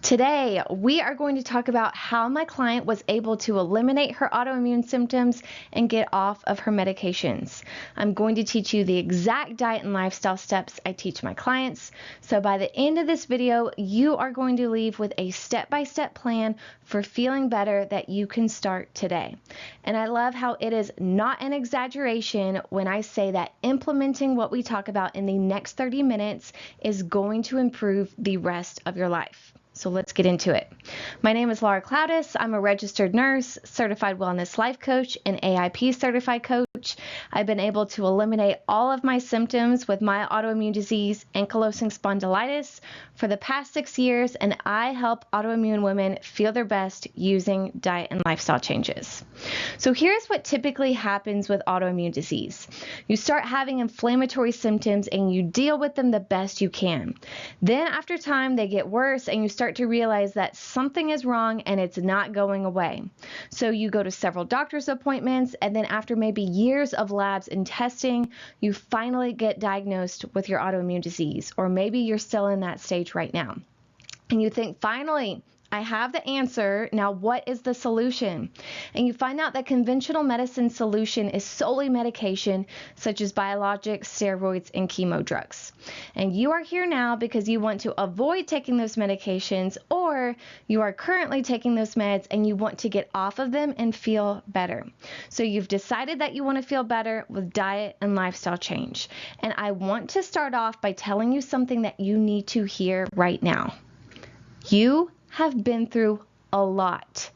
Today, we are going to talk about how my client was able to eliminate her autoimmune symptoms and get off of her medications. I'm going to teach you the exact diet and lifestyle steps I teach my clients. So by the end of this video, you are going to leave with a step-by-step plan for feeling better that you can start today. And I love how it is not an exaggeration when I say that implementing what we talk about in the next 30 minutes is going to improve the rest of your life. So let's get into it. My name is Laura Cloudis. I'm a registered nurse, certified wellness life coach, and AIP certified coach. I've been able to eliminate all of my symptoms with my autoimmune disease, ankylosing spondylitis, for the past 6 years, and I help autoimmune women feel their best using diet and lifestyle changes. So here's what typically happens with autoimmune disease. You start having inflammatory symptoms and you deal with them the best you can. Then after time, they get worse and you start to realize that something is wrong and it's not going away. So you go to several doctor's appointments, and then after maybe years of labs and testing, you finally get diagnosed with your autoimmune disease, or maybe you're still in that stage right now. And you think, finally, I have the answer. Now, what is the solution? And you find out that conventional medicine solution is solely medication, such as biologics, steroids, and chemo drugs. And you are here now because you want to avoid taking those medications, or you are currently taking those meds and you want to get off of them and feel better. So you've decided that you want to feel better with diet and lifestyle change. And I want to start off by telling you something that you need to hear right now. You have been through a lot.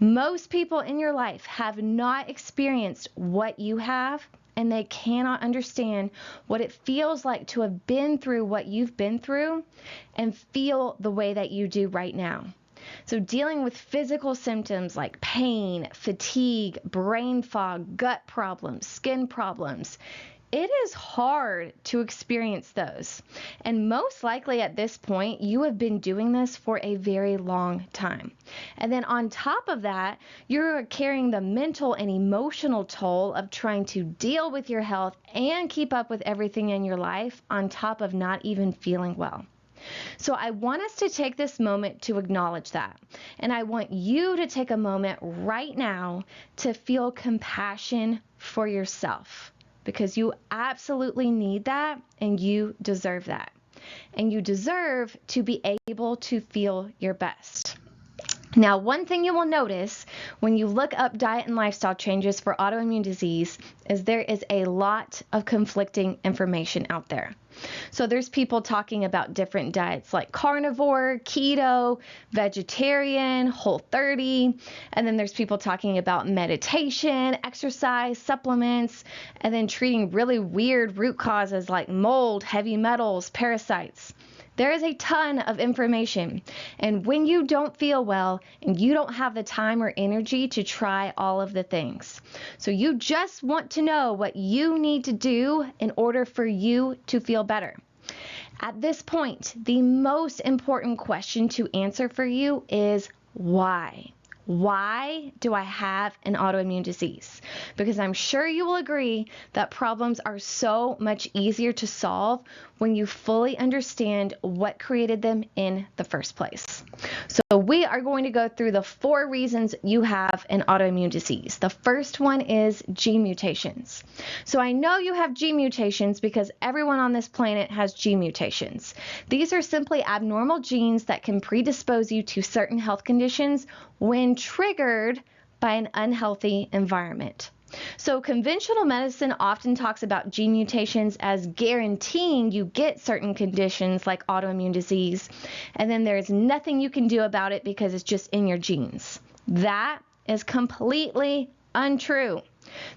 Most people in your life have not experienced what you have, and they cannot understand what it feels like to have been through what you've been through and feel the way that you do right now. So dealing with physical symptoms like pain, fatigue, brain fog, gut problems, skin problems, it is hard to experience those. And most likely at this point, you have been doing this for a very long time. And then on top of that, you're carrying the mental and emotional toll of trying to deal with your health and keep up with everything in your life on top of not even feeling well. So I want us to take this moment to acknowledge that. And I want you to take a moment right now to feel compassion for yourself, because you absolutely need that and you deserve that. And you deserve to be able to feel your best. Now, one thing you will notice when you look up diet and lifestyle changes for autoimmune disease is there is a lot of conflicting information out there. So there's people talking about different diets like carnivore, keto, vegetarian, Whole30, and then there's people talking about meditation, exercise, supplements, and then treating really weird root causes like mold, heavy metals, parasites. There is a ton of information, and when you don't feel well and you don't have the time or energy to try all of the things, so you just want to know what you need to do in order for you to feel better. At this point, the most important question to answer for you is why? Why do I have an autoimmune disease? Because I'm sure you will agree that problems are so much easier to solve when you fully understand what created them in the first place. So we are going to go through the 4 reasons you have an autoimmune disease. The first one is gene mutations. So I know you have gene mutations because everyone on this planet has gene mutations. These are simply abnormal genes that can predispose you to certain health conditions when triggered by an unhealthy environment. So conventional medicine often talks about gene mutations as guaranteeing you get certain conditions like autoimmune disease, and then there's nothing you can do about it because it's just in your genes. That is completely untrue.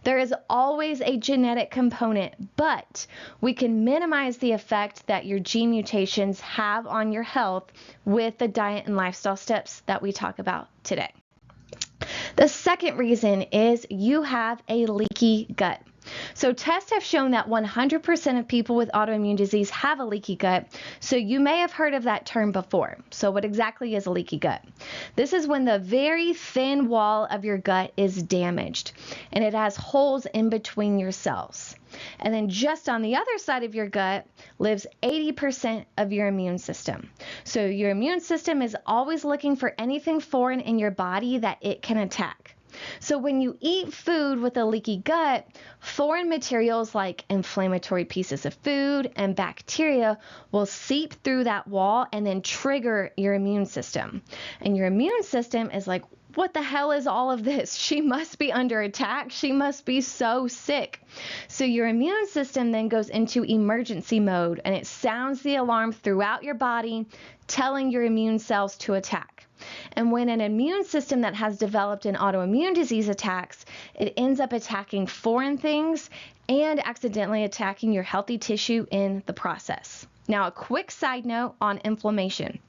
There is always a genetic component, but we can minimize the effect that your gene mutations have on your health with the diet and lifestyle steps that we talk about today. The second reason is you have a leaky gut. So tests have shown that 100% of people with autoimmune disease have a leaky gut. So you may have heard of that term before. So what exactly is a leaky gut? This is when the very thin wall of your gut is damaged and it has holes in between your cells. And then just on the other side of your gut lives 80% of your immune system. So your immune system is always looking for anything foreign in your body that it can attack. So when you eat food with a leaky gut, foreign materials like inflammatory pieces of food and bacteria will seep through that wall and then trigger your immune system. And your immune system is like, what the hell is all of this? She must be under attack. She must be so sick. So your immune system then goes into emergency mode and it sounds the alarm throughout your body, telling your immune cells to attack. And when an immune system that has developed an autoimmune disease attacks, it ends up attacking foreign things and accidentally attacking your healthy tissue in the process. Now, a quick side note on inflammation.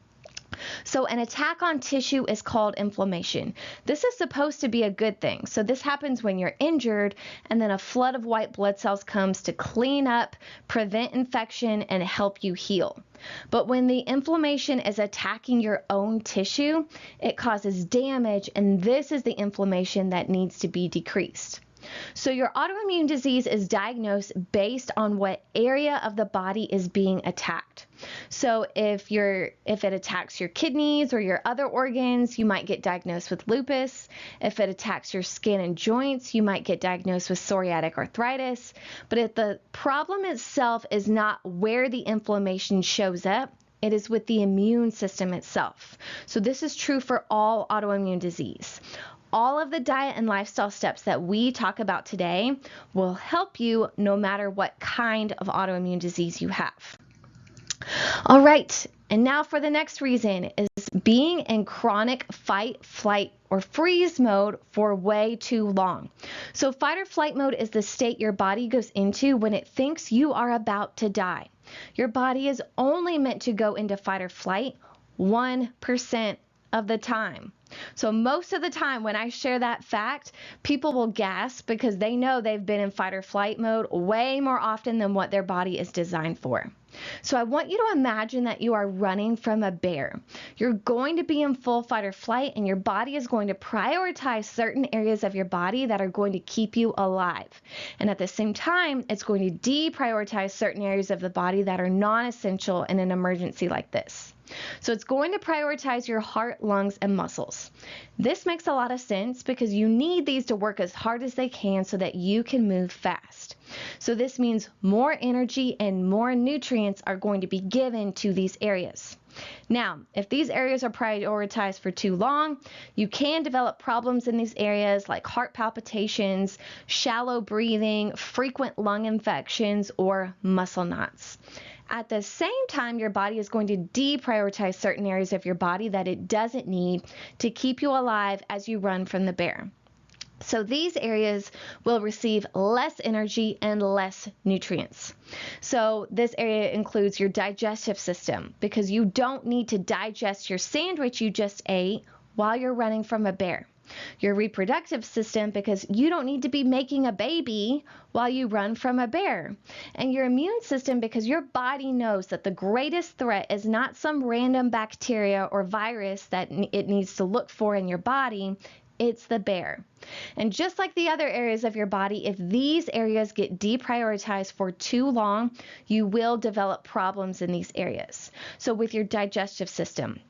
So an attack on tissue is called inflammation. This is supposed to be a good thing. So this happens when you're injured and then a flood of white blood cells comes to clean up, prevent infection, and help you heal. But when the inflammation is attacking your own tissue, it causes damage, and this is the inflammation that needs to be decreased. So your autoimmune disease is diagnosed based on what area of the body is being attacked. So if it attacks your kidneys or your other organs, you might get diagnosed with lupus. If it attacks your skin and joints, you might get diagnosed with psoriatic arthritis. But if the problem itself is not where the inflammation shows up, it is with the immune system itself. So this is true for all autoimmune disease. All of the diet and lifestyle steps that we talk about today will help you no matter what kind of autoimmune disease you have. All right, and now for the next reason is being in chronic fight, flight, or freeze mode for way too long. So fight or flight mode is the state your body goes into when it thinks you are about to die. Your body is only meant to go into fight or flight 1% of the time. So most of the time when I share that fact, people will gasp because they know they've been in fight or flight mode way more often than what their body is designed for. So I want you to imagine that you are running from a bear. You're going to be in full fight or flight, and your body is going to prioritize certain areas of your body that are going to keep you alive. And at the same time, it's going to deprioritize certain areas of the body that are non-essential in an emergency like this. So it's going to prioritize your heart, lungs, and muscles. This makes a lot of sense because you need these to work as hard as they can so that you can move fast. So this means more energy and more nutrients are going to be given to these areas. Now, if these areas are prioritized for too long, you can develop problems in these areas like heart palpitations, shallow breathing, frequent lung infections, or muscle knots. At the same time, your body is going to deprioritize certain areas of your body that it doesn't need to keep you alive as you run from the bear. So these areas will receive less energy and less nutrients. So this area includes your digestive system because you don't need to digest your sandwich you just ate while you're running from a bear. Your reproductive system because you don't need to be making a baby while you run from a bear. And your immune system because your body knows that the greatest threat is not some random bacteria or virus that it needs to look for in your body. It's the bear. And just like the other areas of your body, if these areas get deprioritized for too long, you will develop problems in these areas. So with your digestive system,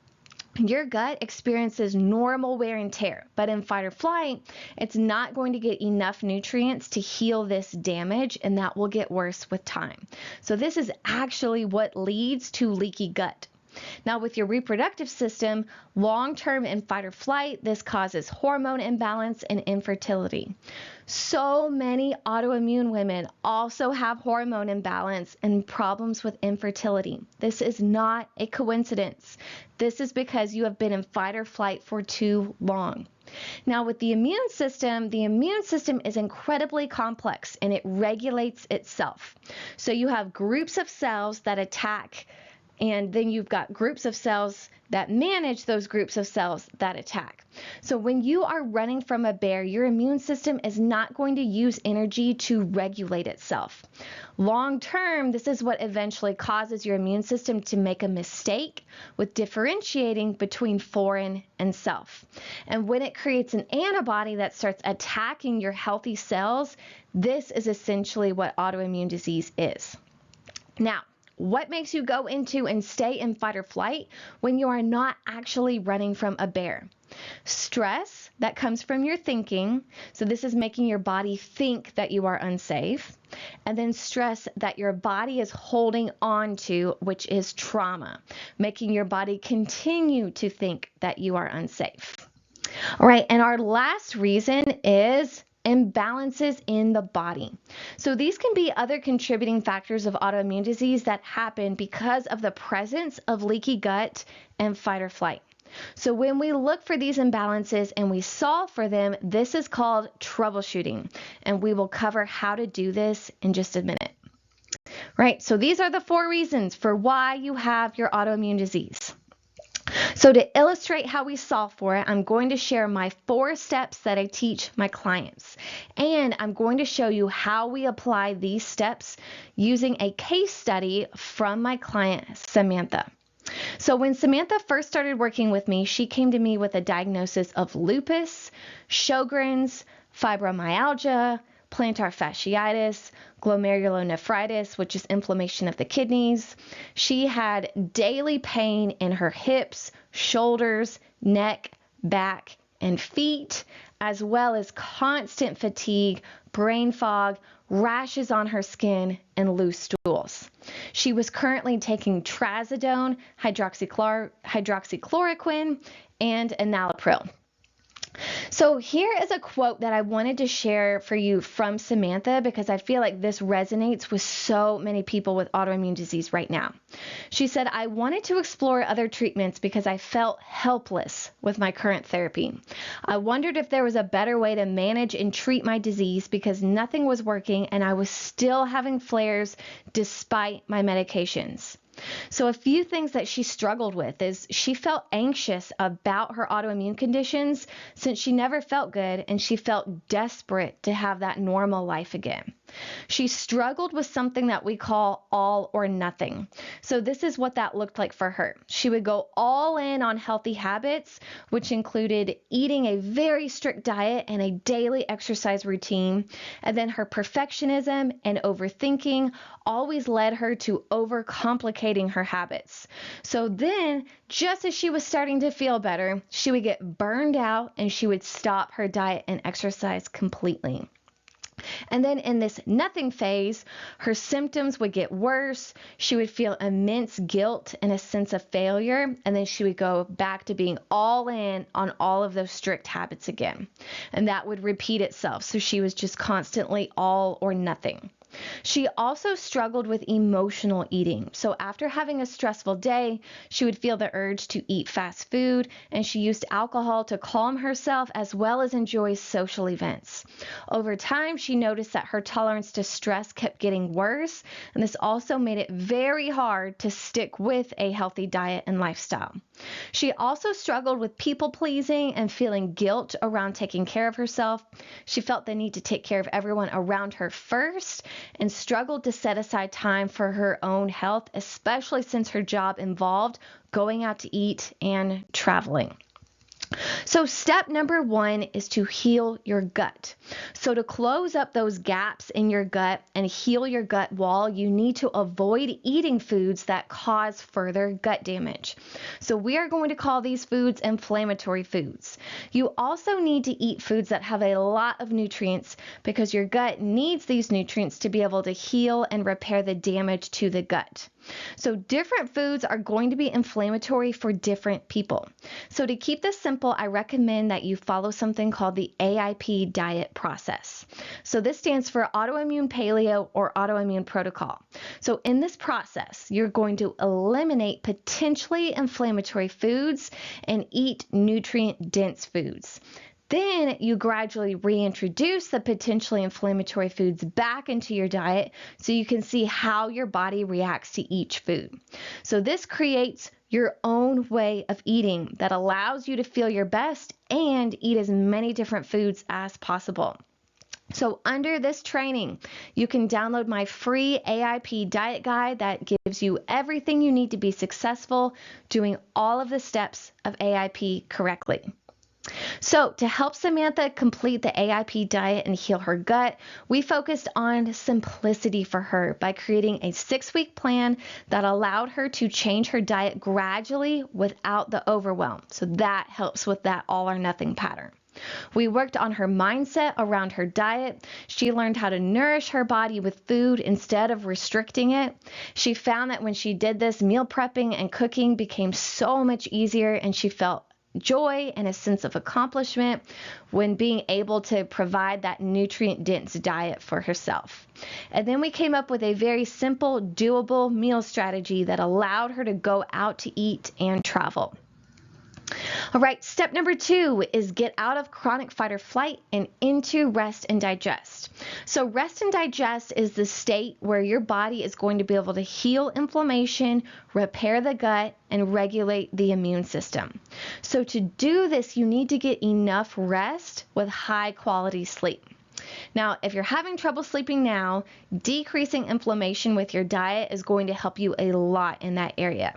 your gut experiences normal wear and tear, but in fight or flight, it's not going to get enough nutrients to heal this damage, and that will get worse with time. So this is actually what leads to leaky gut. Now, with your reproductive system, long-term in fight or flight, this causes hormone imbalance and infertility. So many autoimmune women also have hormone imbalance and problems with infertility. This is not a coincidence. This is because you have been in fight or flight for too long. Now, with the immune system is incredibly complex and it regulates itself. So you have groups of cells that attack And then you've got groups of cells that manage those groups of cells that attack. So when you are running from a bear, your immune system is not going to use energy to regulate itself. Long term, this is what eventually causes your immune system to make a mistake with differentiating between foreign and self. And when it creates an antibody that starts attacking your healthy cells, this is essentially what autoimmune disease is. Now, what makes you go into and stay in fight or flight when you are not actually running from a bear? Stress that comes from your thinking. So this is making your body think that you are unsafe. And then stress that your body is holding on to, which is trauma, making your body continue to think that you are unsafe. All right, and our last reason is imbalances in the body. So these can be other contributing factors of autoimmune disease that happen because of the presence of leaky gut and fight or flight. So when we look for these imbalances and we solve for them, this is called troubleshooting, and we will cover how to do this in just a minute. Right, so these are the 4 reasons for why you have your autoimmune disease. So to illustrate how we solve for it, I'm going to share my 4 steps that I teach my clients. And I'm going to show you how we apply these steps using a case study from my client, Samantha. So when Samantha first started working with me, she came to me with a diagnosis of lupus, Sjogren's, fibromyalgia, plantar fasciitis, glomerulonephritis, which is inflammation of the kidneys. She had daily pain in her hips, shoulders, neck, back, and feet, as well as constant fatigue, brain fog, rashes on her skin, and loose stools. She was currently taking trazodone, hydroxychloroquine, and enalapril. So here is a quote that I wanted to share for you from Samantha because I feel like this resonates with so many people with autoimmune disease right now. She said, "I wanted to explore other treatments because I felt helpless with my current therapy. I wondered if there was a better way to manage and treat my disease because nothing was working and I was still having flares despite my medications." So a few things that she struggled with is she felt anxious about her autoimmune conditions since she never felt good, and she felt desperate to have that normal life again. She struggled with something that we call all or nothing. So this is what that looked like for her. She would go all in on healthy habits, which included eating a very strict diet and a daily exercise routine. And then her perfectionism and overthinking always led her to overcomplicating her habits. So then, just as she was starting to feel better, she would get burned out and she would stop her diet and exercise completely. And then in this nothing phase, her symptoms would get worse. She would feel immense guilt and a sense of failure. And then she would go back to being all in on all of those strict habits again. And that would repeat itself. So she was just constantly all or nothing. She also struggled with emotional eating. So after having a stressful day, she would feel the urge to eat fast food, and she used alcohol to calm herself as well as enjoy social events. Over time, she noticed that her tolerance to stress kept getting worse, and this also made it very hard to stick with a healthy diet and lifestyle. She also struggled with people pleasing and feeling guilt around taking care of herself. She felt the need to take care of everyone around her first, and struggled to set aside time for her own health, especially since her job involved going out to eat and traveling. So step number 1 is to heal your gut. So to close up those gaps in your gut and heal your gut wall, you need to avoid eating foods that cause further gut damage. So we are going to call these foods inflammatory foods. You also need to eat foods that have a lot of nutrients because your gut needs these nutrients to be able to heal and repair the damage to the gut. So different foods are going to be inflammatory for different people. So to keep this simple, I recommend that you follow something called the AIP diet process. So this stands for autoimmune paleo or autoimmune protocol. So in this process, you're going to eliminate potentially inflammatory foods and eat nutrient-dense foods. Then you gradually reintroduce the potentially inflammatory foods back into your diet so you can see how your body reacts to each food. So this creates your own way of eating that allows you to feel your best and eat as many different foods as possible. So under this training, you can download my free AIP diet guide that gives you everything you need to be successful doing all of the steps of AIP correctly. So to help Samantha complete the AIP diet and heal her gut, we focused on simplicity for her by creating a 6-week plan that allowed her to change her diet gradually without the overwhelm. So that helps with that all or nothing pattern. We worked on her mindset around her diet. She learned how to nourish her body with food instead of restricting it. She found that when she did this, meal prepping and cooking became so much easier, and she felt joy and a sense of accomplishment when being able to provide that nutrient-dense diet for herself. And then we came up with a very simple, doable meal strategy that allowed her to go out to eat and travel. All right, step number 2 is get out of chronic fight or flight and into rest and digest. So rest and digest is the state where your body is going to be able to heal inflammation, repair the gut, and regulate the immune system. So to do this, you need to get enough rest with high quality sleep. Now, if you're having trouble sleeping now, decreasing inflammation with your diet is going to help you a lot in that area.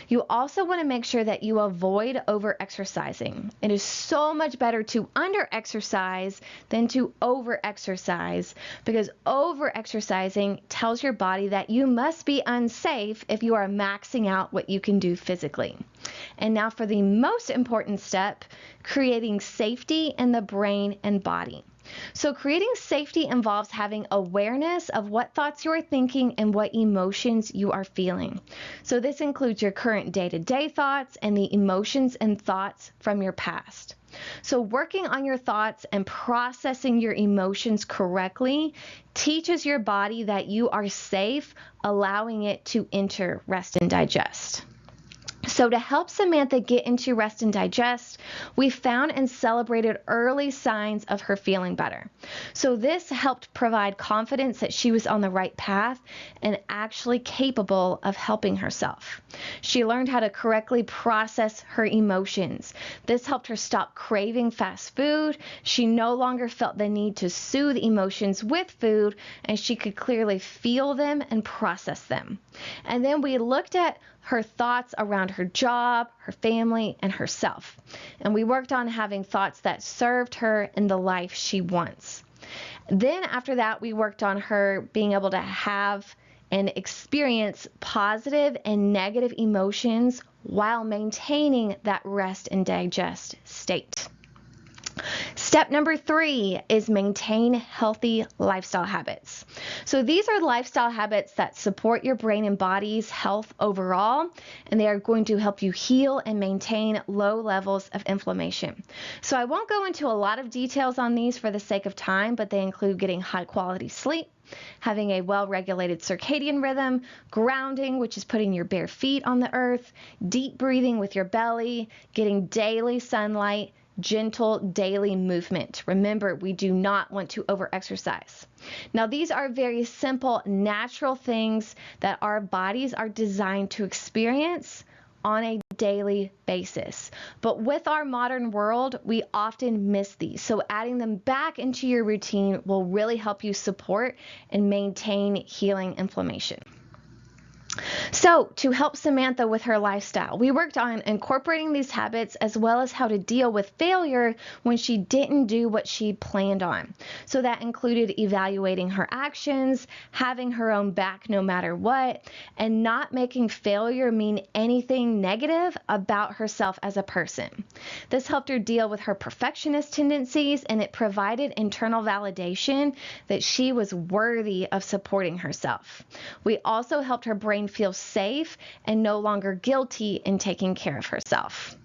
You also want to make sure that you avoid over-exercising. It is so much better to under-exercise than to over-exercise, because over-exercising tells your body that you must be unsafe if you are maxing out what you can do physically. And now for the most important step, creating safety in the brain and body. So creating safety involves having awareness of what thoughts you are thinking and what emotions you are feeling. So this includes your current day-to-day thoughts and the emotions and thoughts from your past. So working on your thoughts and processing your emotions correctly teaches your body that you are safe, allowing it to enter rest and digest. So to help Samantha get into rest and digest, we found and celebrated early signs of her feeling better. So this helped provide confidence that she was on the right path and actually capable of helping herself. She learned how to correctly process her emotions. This helped her stop craving fast food. She no longer felt the need to soothe emotions with food, and she could clearly feel them and process them. And then we looked at her thoughts around her job, her family, and herself. And we worked on having thoughts that served her in the life she wants. Then after that, we worked on her being able to have and experience positive and negative emotions while maintaining that rest and digest state. Step number 3 is maintain healthy lifestyle habits. So these are lifestyle habits that support your brain and body's health overall, and they are going to help you heal and maintain low levels of inflammation. So I won't go into a lot of details on these for the sake of time, but they include getting high quality sleep, having a well-regulated circadian rhythm, grounding, which is putting your bare feet on the earth, deep breathing with your belly, getting daily sunlight, gentle daily movement. Remember, we do not want to over-exercise. Now, these are very simple, natural things that our bodies are designed to experience on a daily basis. But with our modern world, we often miss these. So adding them back into your routine will really help you support and maintain healing inflammation. So to help Samantha with her lifestyle, we worked on incorporating these habits as well as how to deal with failure when she didn't do what she planned on. So that included evaluating her actions, having her own back no matter what, and not making failure mean anything negative about herself as a person. This helped her deal with her perfectionist tendencies, and it provided internal validation that she was worthy of supporting herself. We also helped her brain feel safe and no longer guilty in taking care of herself.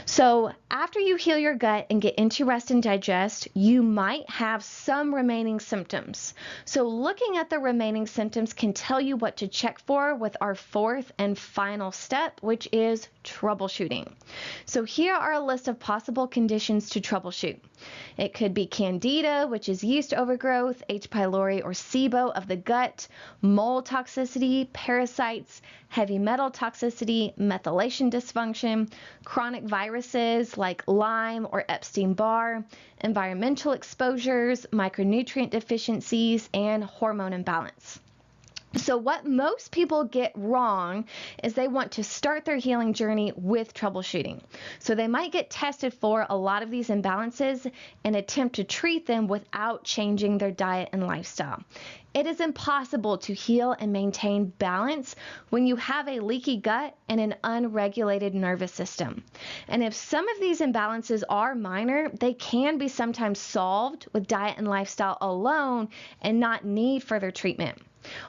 So after you heal your gut and get into rest and digest, you might have some remaining symptoms. So looking at the remaining symptoms can tell you what to check for with our fourth and final step, which is troubleshooting. So here are a list of possible conditions to troubleshoot. It could be candida, which is yeast overgrowth, H. pylori or SIBO of the gut, mold toxicity, parasites, heavy metal toxicity, methylation dysfunction, chronic viruses like Lyme or Epstein-Barr, environmental exposures, micronutrient deficiencies, and hormone imbalance. So what most people get wrong is they want to start their healing journey with troubleshooting. So they might get tested for a lot of these imbalances and attempt to treat them without changing their diet and lifestyle. It is impossible to heal and maintain balance when you have a leaky gut and an unregulated nervous system. And if some of these imbalances are minor, they can be sometimes solved with diet and lifestyle alone and not need further treatment.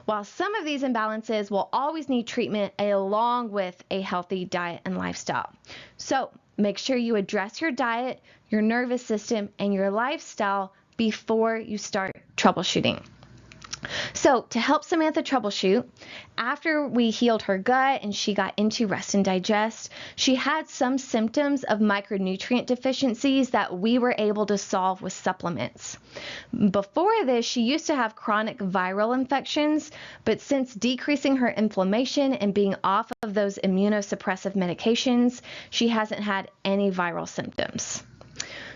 While some of these imbalances will always need treatment along with a healthy diet and lifestyle. So make sure you address your diet, your nervous system, and your lifestyle before you start troubleshooting. So to help Samantha troubleshoot, after we healed her gut and she got into rest and digest, she had some symptoms of micronutrient deficiencies that we were able to solve with supplements. Before this, she used to have chronic viral infections, but since decreasing her inflammation and being off of those immunosuppressive medications, she hasn't had any viral symptoms.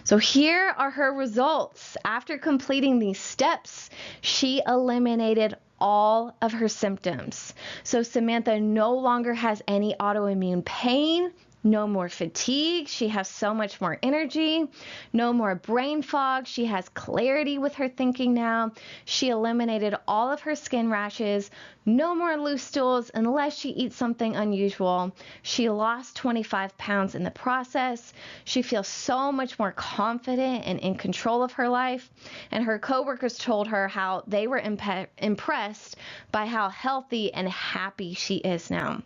So here are her results. After completing these steps, she eliminated all of her symptoms. So Samantha no longer has any autoimmune pain, no more fatigue. She has so much more energy, no more brain fog. She has clarity with her thinking now. She eliminated all of her skin rashes, no more loose stools unless she eats something unusual. She lost 25 pounds in the process. She feels so much more confident and in control of her life. And her coworkers told her how they were impressed by how healthy and happy she is now.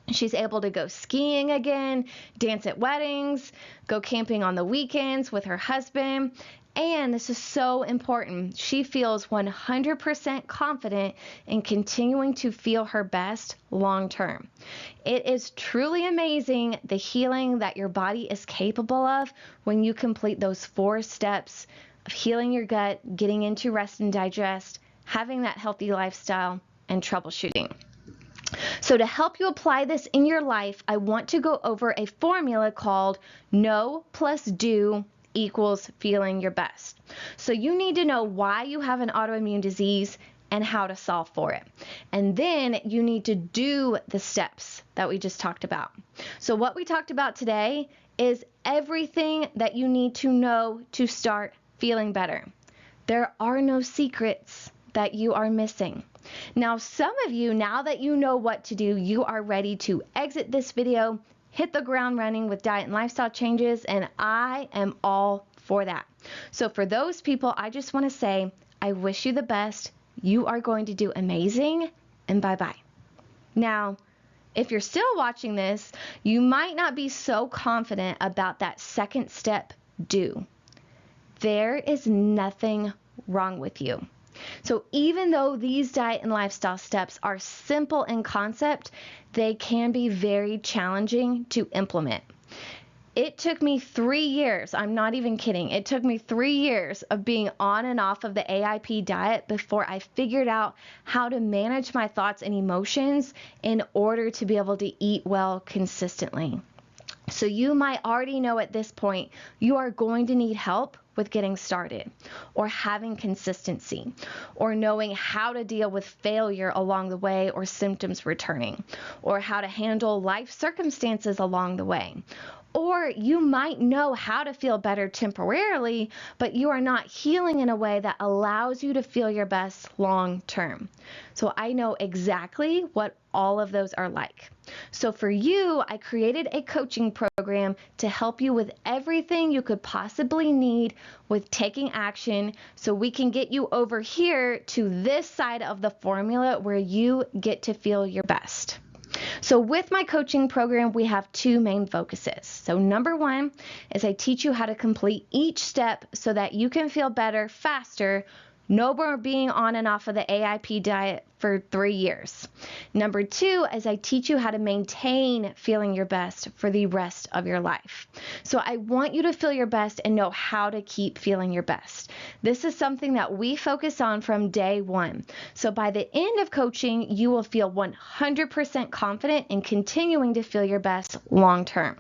She's able to go skiing again, dance at weddings, go camping on the weekends with her husband. And this is so important. She feels 100% confident in continuing to feel her best long term. It is truly amazing the healing that your body is capable of when you complete those 4 steps of healing your gut, getting into rest and digest, having that healthy lifestyle, and troubleshooting. So to help you apply this in your life, I want to go over a formula called know plus do equals feeling your best. So you need to know why you have an autoimmune disease and how to solve for it. And then you need to do the steps that we just talked about. So what we talked about today is everything that you need to know to start feeling better. There are no secrets that you are missing. Now, some of you, now that you know what to do, you are ready to exit this video, hit the ground running with diet and lifestyle changes, and I am all for that. So for those people, I just want to say, I wish you the best. You are going to do amazing, and bye-bye. Now, if you're still watching this, you might not be so confident about that second step, do. There is nothing wrong with you. So even though these diet and lifestyle steps are simple in concept, they can be very challenging to implement. It took me 3 years, I'm not even kidding, it took me 3 years of being on and off of the AIP diet before I figured out how to manage my thoughts and emotions in order to be able to eat well consistently. So you might already know at this point you are going to need help with getting started, or having consistency, or knowing how to deal with failure along the way or symptoms returning, or how to handle life circumstances along the way. Or you might know how to feel better temporarily, but you are not healing in a way that allows you to feel your best long term. So I know exactly what all of those are like. So for you, I created a coaching program to help you with everything you could possibly need with taking action, so we can get you over here to this side of the formula where you get to feel your best. So with my coaching program, we have two main focuses. So number one is I teach you how to complete each step so that you can feel better faster. No more being on and off of the AIP diet for 3 years. Number two is I teach you how to maintain feeling your best for the rest of your life. So I want you to feel your best and know how to keep feeling your best. This is something that we focus on from day one. So by the end of coaching, you will feel 100% confident in continuing to feel your best long term.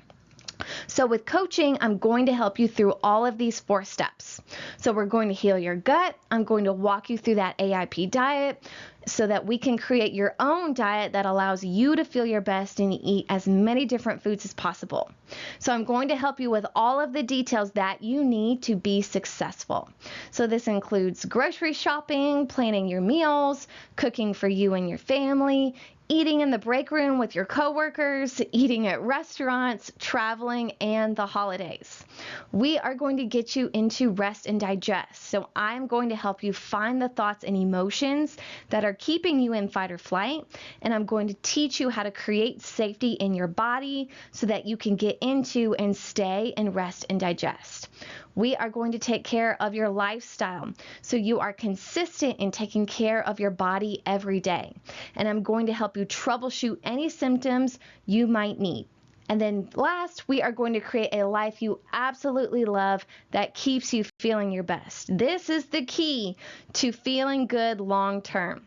So with coaching, I'm going to help you through all of these 4 steps. So we're going to heal your gut. I'm going to walk you through that AIP diet so that we can create your own diet that allows you to feel your best and eat as many different foods as possible. So I'm going to help you with all of the details that you need to be successful. So this includes grocery shopping, planning your meals, cooking for you and your family, eating in the break room with your coworkers, eating at restaurants, traveling, and the holidays. We are going to get you into rest and digest. So I'm going to help you find the thoughts and emotions that are keeping you in fight or flight, and I'm going to teach you how to create safety in your body so that you can get into and stay in rest and digest. We are going to take care of your lifestyle so you are consistent in taking care of your body every day. And I'm going to help you troubleshoot any symptoms you might need. And then last, we are going to create a life you absolutely love that keeps you feeling your best. This is the key to feeling good long term.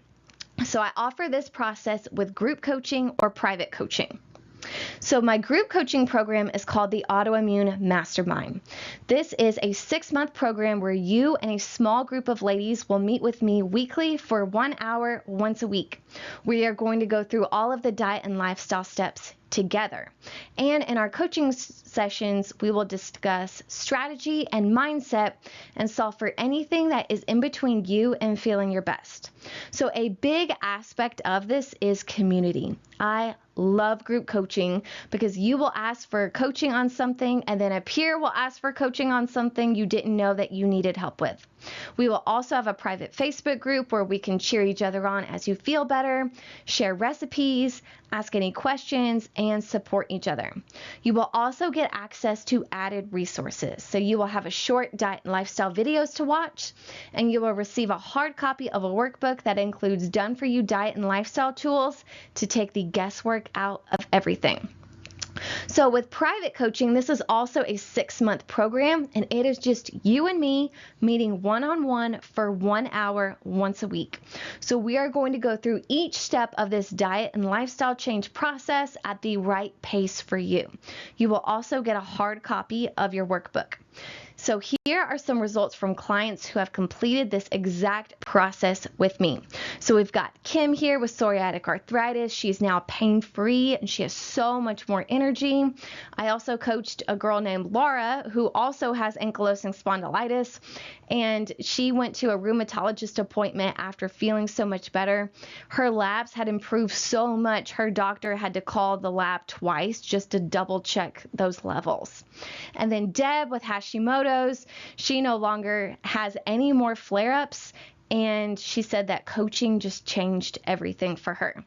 So I offer this process with group coaching or private coaching. So my group coaching program is called the Autoimmune Mastermind. This is a 6-month program where you and a small group of ladies will meet with me weekly for 1 hour once a week. We are going to go through all of the diet and lifestyle steps together. And in our coaching sessions, we will discuss strategy and mindset and solve for anything that is in between you and feeling your best. So a big aspect of this is community. I love group coaching because you will ask for coaching on something and then a peer will ask for coaching on something you didn't know that you needed help with. We will also have a private Facebook group where we can cheer each other on as you feel better, share recipes, ask any questions, and support each other. You will also get access to added resources. So you will have a short diet and lifestyle videos to watch, and you will receive a hard copy of a workbook that includes done-for-you diet and lifestyle tools to take the guesswork out of everything. So with private coaching, this is also a 6-month program, and it is just you and me meeting one-on-one for 1 hour once a week. So we are going to go through each step of this diet and lifestyle change process at the right pace for you. You will also get a hard copy of your workbook. So here are some results from clients who have completed this exact process with me. So we've got Kim here with psoriatic arthritis. She's now pain-free and she has so much more energy. I also coached a girl named Laura who also has ankylosing spondylitis, and she went to a rheumatologist appointment after feeling so much better. Her labs had improved so much, her doctor had to call the lab twice just to double check those levels. And then Deb with Hashimoto's, she no longer has any more flare-ups, and she said that coaching just changed everything for her.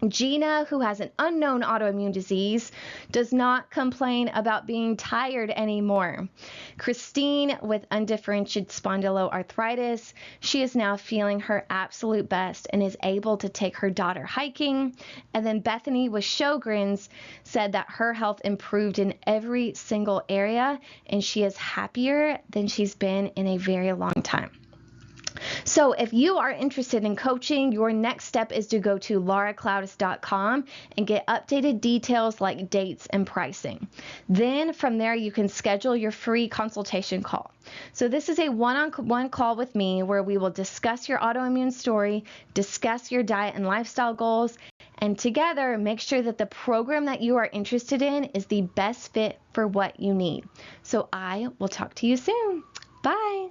Gina, who has an unknown autoimmune disease, does not complain about being tired anymore. Christine, with undifferentiated spondyloarthritis, she is now feeling her absolute best and is able to take her daughter hiking. And then Bethany with Sjogren's said that her health improved in every single area, and she is happier than she's been in a very long time. So if you are interested in coaching, your next step is to go to lauracloudis.com and get updated details like dates and pricing. Then from there, you can schedule your free consultation call. So this is a one-on-one call with me where we will discuss your autoimmune story, discuss your diet and lifestyle goals, and together make sure that the program that you are interested in is the best fit for what you need. So I will talk to you soon. Bye.